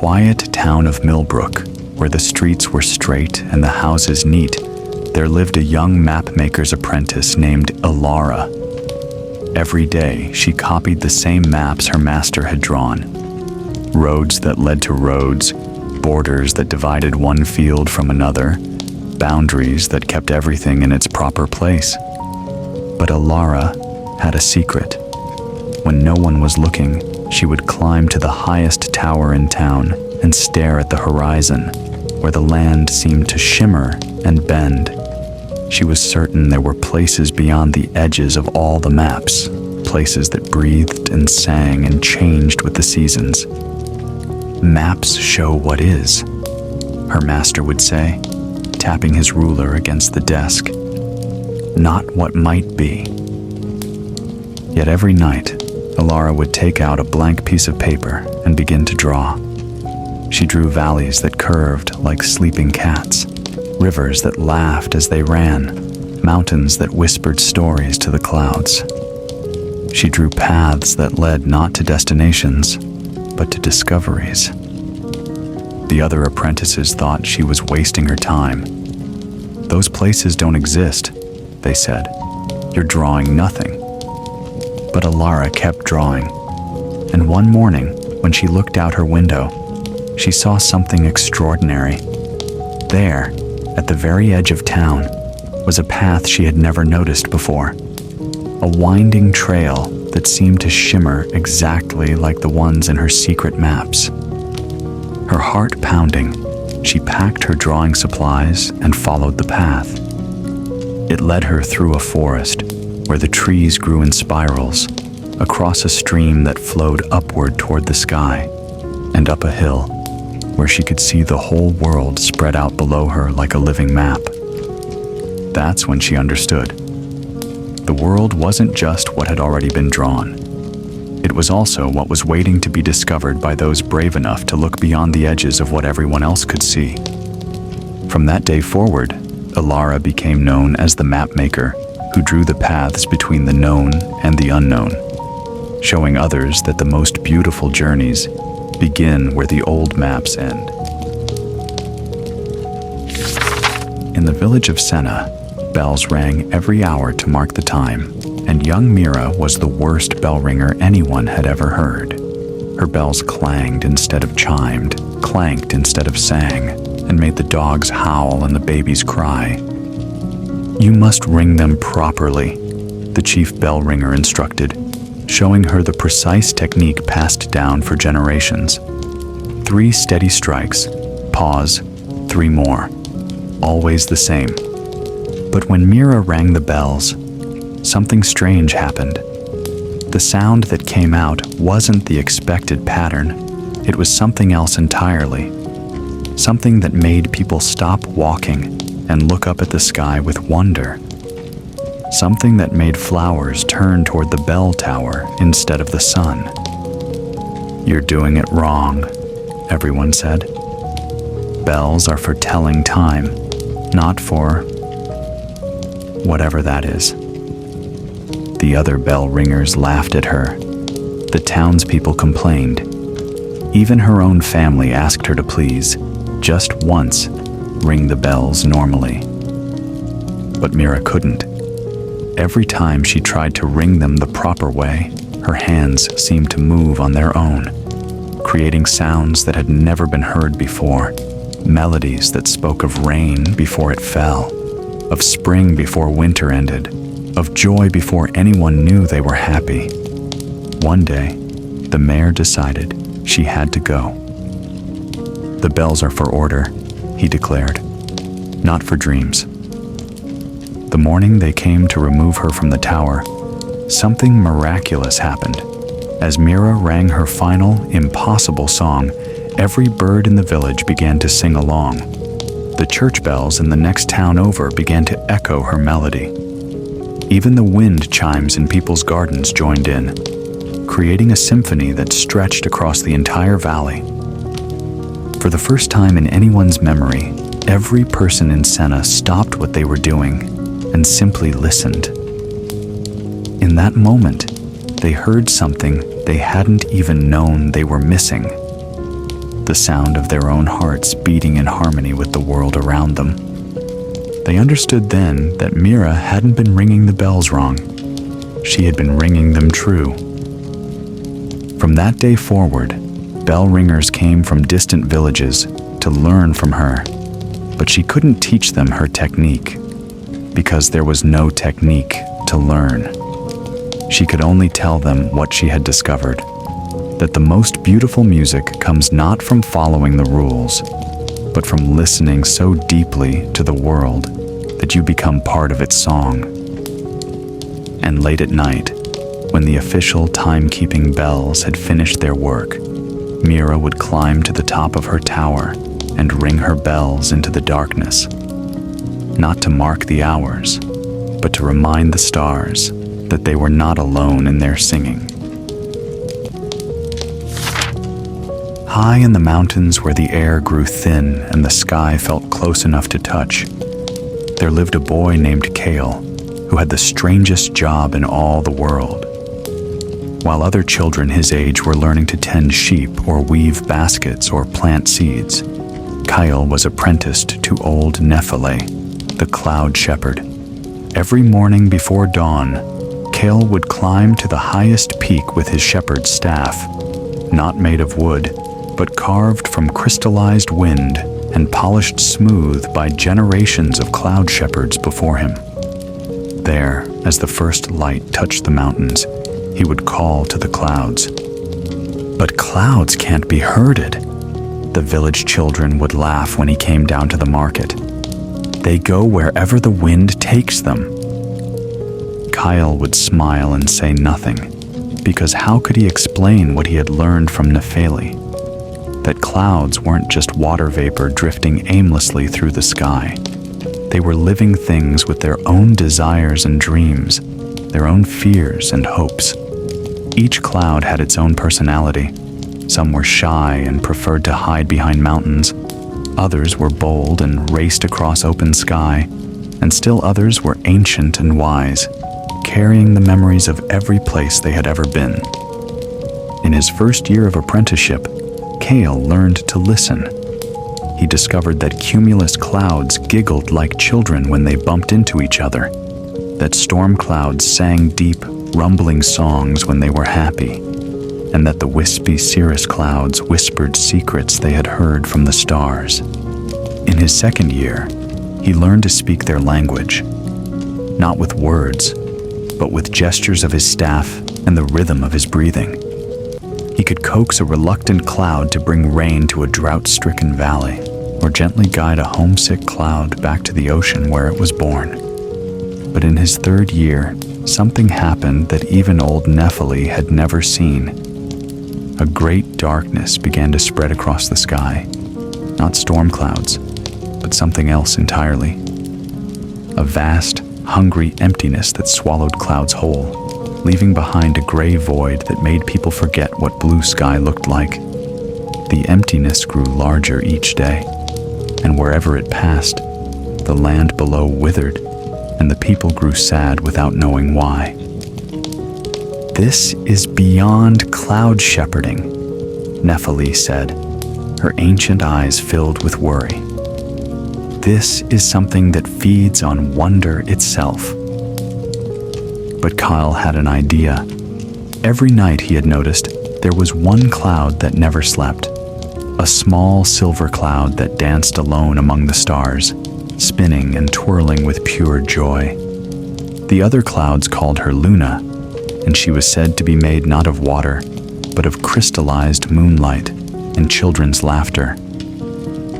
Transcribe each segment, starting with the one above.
quiet town of Millbrook, where the streets were straight and the houses neat, there lived a young mapmaker's apprentice named Alara. Every day, she copied the same maps her master had drawn. Roads that led to roads, borders that divided one field from another, boundaries that kept everything in its proper place. But Alara had a secret. When no one was looking, she would climb to the highest tower in town and stare at the horizon, where the land seemed to shimmer and bend. She was certain there were places beyond the edges of all the maps, places that breathed and sang and changed with the seasons. Maps show what is, her master would say, tapping his ruler against the desk. Not what might be. Yet every night, Alara would take out a blank piece of paper and begin to draw. She drew valleys that curved like sleeping cats, rivers that laughed as they ran, mountains that whispered stories to the clouds. She drew paths that led not to destinations, but to discoveries. The other apprentices thought she was wasting her time. "Those places don't exist," they said. "You're drawing nothing." But Alara kept drawing, and one morning, when she looked out her window, she saw something extraordinary. There, at the very edge of town, was a path she had never noticed before. A winding trail that seemed to shimmer exactly like the ones in her secret maps. Her heart pounding, she packed her drawing supplies and followed the path. It led her through a forest where the trees grew in spirals, across a stream that flowed upward toward the sky, and up a hill where she could see the whole world spread out below her like a living map. That's when she understood. The world wasn't just what had already been drawn. It was also what was waiting to be discovered by those brave enough to look beyond the edges of what everyone else could see. From that day forward, Alara became known as the Mapmaker, who drew the paths between the known and the unknown, showing others that the most beautiful journeys begin where the old maps end. In the village of Senna, bells rang every hour to mark the time, and young Mira was the worst bell ringer anyone had ever heard. Her bells clanged instead of chimed, clanked instead of sang, and made the dogs howl and the babies cry. "You must ring them properly," the chief bell ringer instructed, showing her the precise technique passed down for generations. 3 steady strikes, pause, 3 more, always the same. But when Mira rang the bells, something strange happened. The sound that came out wasn't the expected pattern. It was something else entirely. Something that made people stop walking and look up at the sky with wonder. Something that made flowers turn toward the bell tower instead of the sun. "You're doing it wrong," everyone said. "Bells are for telling time, not for whatever that is." The other bell ringers laughed at her. The townspeople complained. Even her own family asked her to please, just once, ring the bells normally. But Mira couldn't. Every time she tried to ring them the proper way, her hands seemed to move on their own, creating sounds that had never been heard before, melodies that spoke of rain before it fell, of spring before winter ended, of joy before anyone knew they were happy. One day, the mayor decided she had to go. "The bells are for order," he declared, "not for dreams." The morning they came to remove her from the tower, something miraculous happened. As Mira rang her final, impossible song, every bird in the village began to sing along. The church bells in the next town over began to echo her melody. Even the wind chimes in people's gardens joined in, creating a symphony that stretched across the entire valley. For the first time in anyone's memory, every person in Senna stopped what they were doing and simply listened. In that moment, they heard something they hadn't even known they were missing. the sound of their own hearts beating in harmony with the world around them. They understood then that Mira hadn't been ringing the bells wrong. She had been ringing them true. From that day forward, bell ringers came from distant villages to learn from her, but she couldn't teach them her technique, because there was no technique to learn. She could only tell them what she had discovered, that the most beautiful music comes not from following the rules, but from listening so deeply to the world that you become part of its song. And late at night, when the official timekeeping bells had finished their work, Mira would climb to the top of her tower and ring her bells into the darkness, not to mark the hours, but to remind the stars that they were not alone in their singing. High in the mountains where the air grew thin and the sky felt close enough to touch, there lived a boy named Kale, who had the strangest job in all the world. While other children his age were learning to tend sheep or weave baskets or plant seeds, Kyle was apprenticed to old Nephele, the cloud shepherd. Every morning before dawn, Kale would climb to the highest peak with his shepherd's staff, not made of wood, but carved from crystallized wind and polished smooth by generations of cloud shepherds before him. There, as the first light touched the mountains, he would call to the clouds. "But clouds can't be herded," the village children would laugh when he came down to the market. "They go wherever the wind takes them." Kyle would smile and say nothing, because how could he explain what he had learned from Nephele? That clouds weren't just water vapor drifting aimlessly through the sky. They were living things with their own desires and dreams, their own fears and hopes. Each cloud had its own personality. Some were shy and preferred to hide behind mountains. Others were bold and raced across open sky. And still others were ancient and wise, carrying the memories of every place they had ever been. In his first year of apprenticeship, Kale learned to listen. He discovered that cumulus clouds giggled like children when they bumped into each other, that storm clouds sang deep, rumbling songs when they were happy, and that the wispy cirrus clouds whispered secrets they had heard from the stars. In his second year, he learned to speak their language, not with words, but with gestures of his staff and the rhythm of his breathing. He could coax a reluctant cloud to bring rain to a drought-stricken valley, or gently guide a homesick cloud back to the ocean where it was born. But in his third year, something happened that even old Nephele had never seen. A great darkness began to spread across the sky, not storm clouds, but something else entirely. A vast, hungry emptiness that swallowed clouds whole, leaving behind a gray void that made people forget what blue sky looked like. The emptiness grew larger each day, and wherever it passed, the land below withered, and the people grew sad without knowing why. "This is beyond cloud shepherding," Nephele said, her ancient eyes filled with worry. "This is something that feeds on wonder itself." But Kyle had an idea. Every night, he had noticed, there was one cloud that never slept, a small silver cloud that danced alone among the stars, spinning and twirling with pure joy. The other clouds called her Luna, and she was said to be made not of water, but of crystallized moonlight and children's laughter.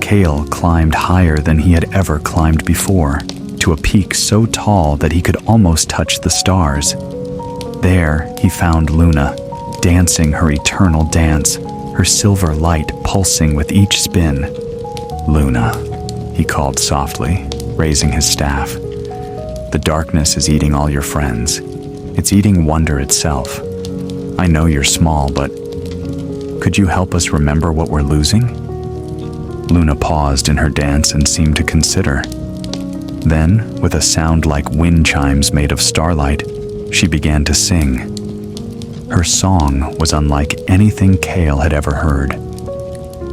Kale climbed higher than he had ever climbed before, to a peak so tall that he could almost touch the stars. There he found Luna, dancing her eternal dance, her silver light pulsing with each spin. "Luna," he called softly, raising his staff. "The darkness is eating all your friends. It's eating wonder itself. I know you're small, but could you help us remember what we're losing?" Luna paused in her dance and seemed to consider. Then, with a sound like wind chimes made of starlight, she began to sing. Her song was unlike anything Kale had ever heard.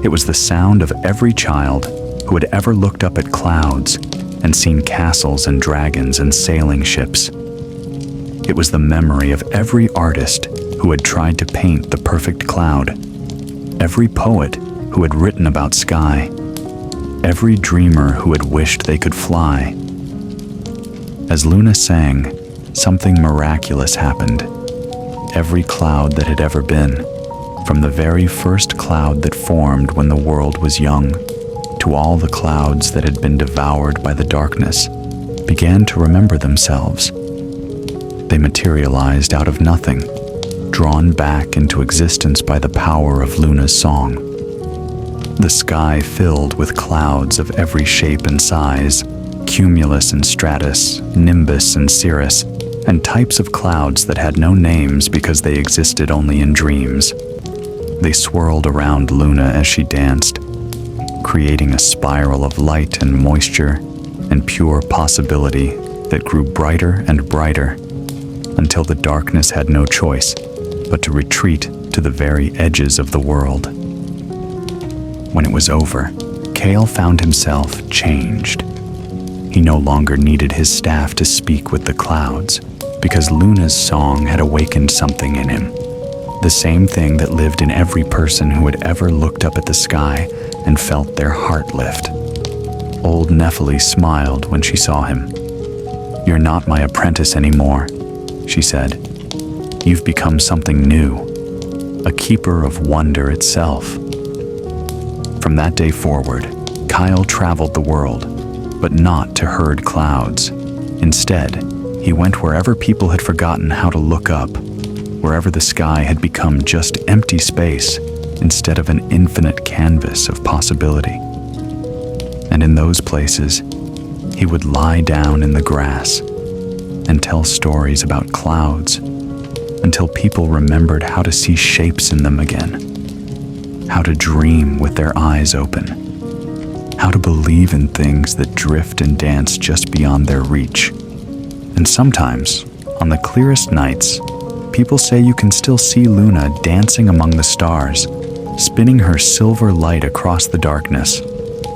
It was the sound of every child who had ever looked up at clouds and seen castles and dragons and sailing ships. It was the memory of every artist who had tried to paint the perfect cloud, every poet who had written about sky, every dreamer who had wished they could fly. As Luna sang, something miraculous happened. Every cloud that had ever been, from the very first cloud that formed when the world was young, to all the clouds that had been devoured by the darkness, began to remember themselves. They materialized out of nothing, drawn back into existence by the power of Luna's song. The sky filled with clouds of every shape and size, cumulus and stratus, nimbus and cirrus, and types of clouds that had no names because they existed only in dreams. They swirled around Luna as she danced, creating a spiral of light and moisture and pure possibility that grew brighter and brighter until the darkness had no choice but to retreat to the very edges of the world. When it was over, Kale found himself changed. He no longer needed his staff to speak with the clouds because Luna's song had awakened something in him, the same thing that lived in every person who had ever looked up at the sky and felt their heart lift. Old Nephili smiled when she saw him. "You're not my apprentice anymore," she said. "You've become something new, a keeper of wonder itself." From that day forward, Kyle traveled the world, but not to herd clouds. Instead, he went wherever people had forgotten how to look up, wherever the sky had become just empty space instead of an infinite canvas of possibility. And in those places, he would lie down in the grass and tell stories about clouds until people remembered how to see shapes in them again, how to dream with their eyes open, how to believe in things that drift and dance just beyond their reach. And sometimes, on the clearest nights, people say you can still see Luna dancing among the stars, spinning her silver light across the darkness,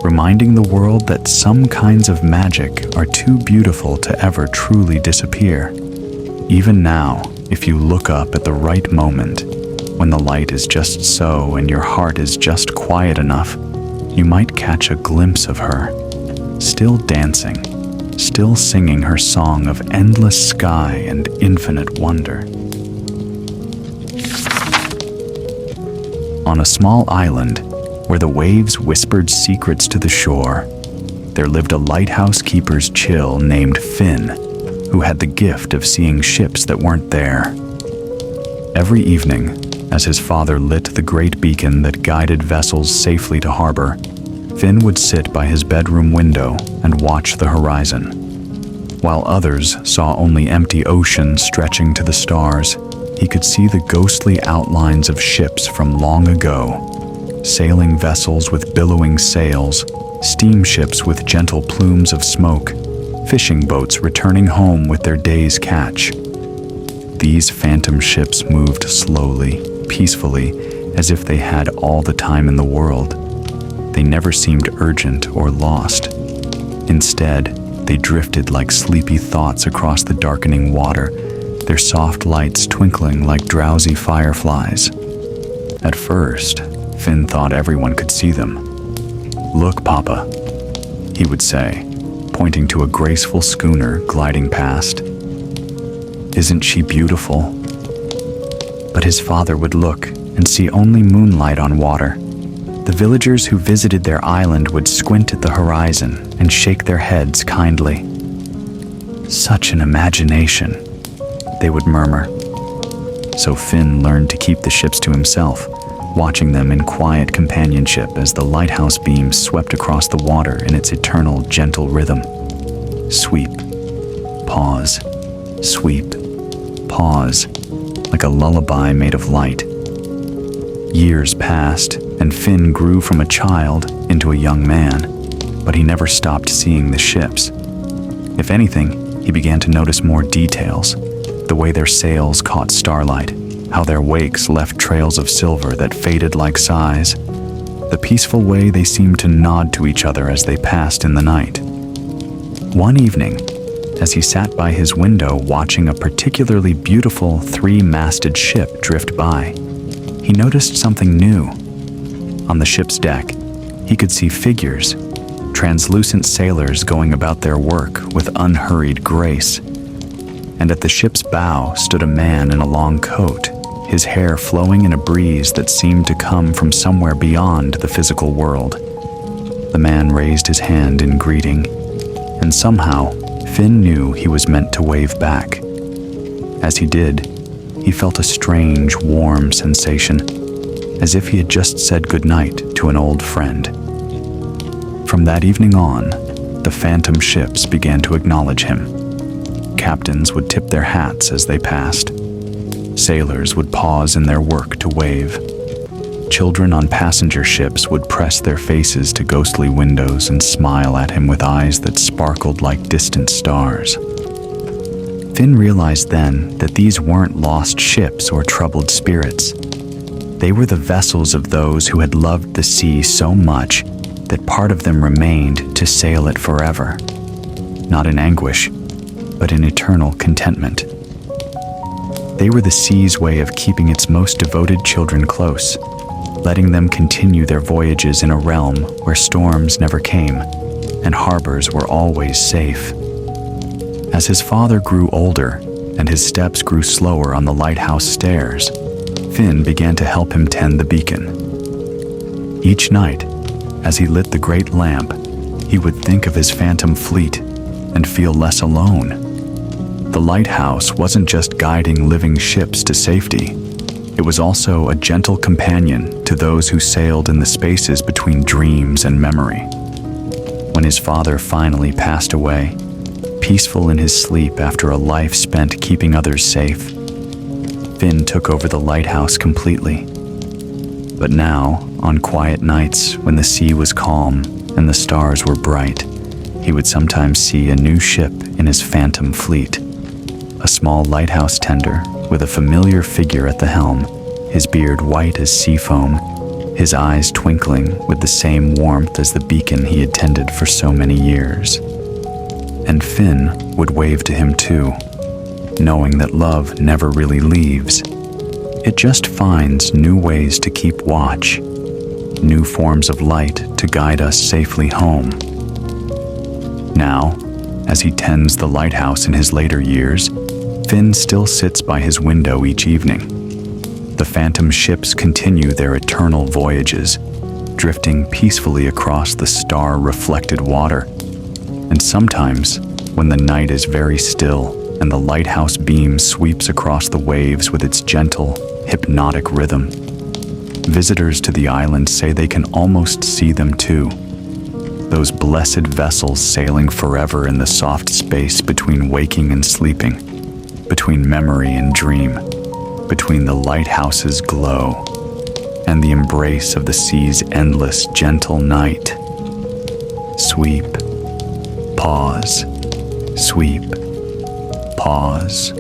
reminding the world that some kinds of magic are too beautiful to ever truly disappear. Even now, if you look up at the right moment, when the light is just so and your heart is just quiet enough, you might catch a glimpse of her, still dancing, still singing her song of endless sky and infinite wonder. On a small island, where the waves whispered secrets to the shore, there lived a lighthouse keeper's chill named Finn, who had the gift of seeing ships that weren't there. Every evening, as his father lit the great beacon that guided vessels safely to harbor, Finn would sit by his bedroom window and watch the horizon. While others saw only empty ocean stretching to the stars, he could see the ghostly outlines of ships from long ago, sailing vessels with billowing sails, steamships with gentle plumes of smoke, fishing boats returning home with their day's catch. These phantom ships moved slowly, peacefully, as if they had all the time in the world. They never seemed urgent or lost. Instead, they drifted like sleepy thoughts across the darkening water, their soft lights twinkling like drowsy fireflies. At first, Finn thought everyone could see them. "Look, Papa," he would say, pointing to a graceful schooner gliding past. "Isn't she beautiful?" But his father would look and see only moonlight on water. The villagers who visited their island would squint at the horizon and shake their heads kindly. "Such an imagination," they would murmur. So Finn learned to keep the ships to himself, watching them in quiet companionship as the lighthouse beams swept across the water in its eternal gentle rhythm. Sweep, pause, sweep, pause, like a lullaby made of light. Years passed, and Finn grew from a child into a young man, but he never stopped seeing the ships. If anything, he began to notice more details, the way their sails caught starlight, how their wakes left trails of silver that faded like sighs. the peaceful way they seemed to nod to each other as they passed in the night. One evening, as he sat by his window watching a particularly beautiful three-masted ship drift by, he noticed something new. On the ship's deck, he could see figures, translucent sailors going about their work with unhurried grace. And at the ship's bow stood a man in a long coat, his hair flowing in a breeze that seemed to come from somewhere beyond the physical world. The man raised his hand in greeting, and somehow Finn knew he was meant to wave back. As he did, he felt a strange, warm sensation, as if he had just said goodnight to an old friend. From that evening on, the phantom ships began to acknowledge him. Captains would tip their hats as they passed. Sailors would pause in their work to wave. Children on passenger ships would press their faces to ghostly windows and smile at him with eyes that sparkled like distant stars. Finn realized then that these weren't lost ships or troubled spirits. They were the vessels of those who had loved the sea so much that part of them remained to sail it forever, not in anguish, but in eternal contentment. They were the sea's way of keeping its most devoted children close, letting them continue their voyages in a realm where storms never came and harbors were always safe. As his father grew older and his steps grew slower on the lighthouse stairs, Finn began to help him tend the beacon. Each night, as he lit the great lamp, he would think of his phantom fleet and feel less alone. The lighthouse wasn't just guiding living ships to safety. It was also a gentle companion to those who sailed in the spaces between dreams and memory. When his father finally passed away, peaceful in his sleep after a life spent keeping others safe, Finn took over the lighthouse completely. But now, on quiet nights when the sea was calm and the stars were bright, he would sometimes see a new ship in his phantom fleet. A small lighthouse tender with a familiar figure at the helm, his beard white as sea foam, his eyes twinkling with the same warmth as the beacon he had tended for so many years. And Finn would wave to him too, knowing that love never really leaves. It just finds new ways to keep watch, new forms of light to guide us safely home. Now, as he tends the lighthouse in his later years, Finn still sits by his window each evening. The phantom ships continue their eternal voyages, drifting peacefully across the star-reflected water. And sometimes, when the night is very still and the lighthouse beam sweeps across the waves with its gentle, hypnotic rhythm, visitors to the island say they can almost see them too. Those blessed vessels sailing forever in the soft space between waking and sleeping, between memory and dream, between the lighthouse's glow and the embrace of the sea's endless, gentle night. Sweep, pause, sweep, pause.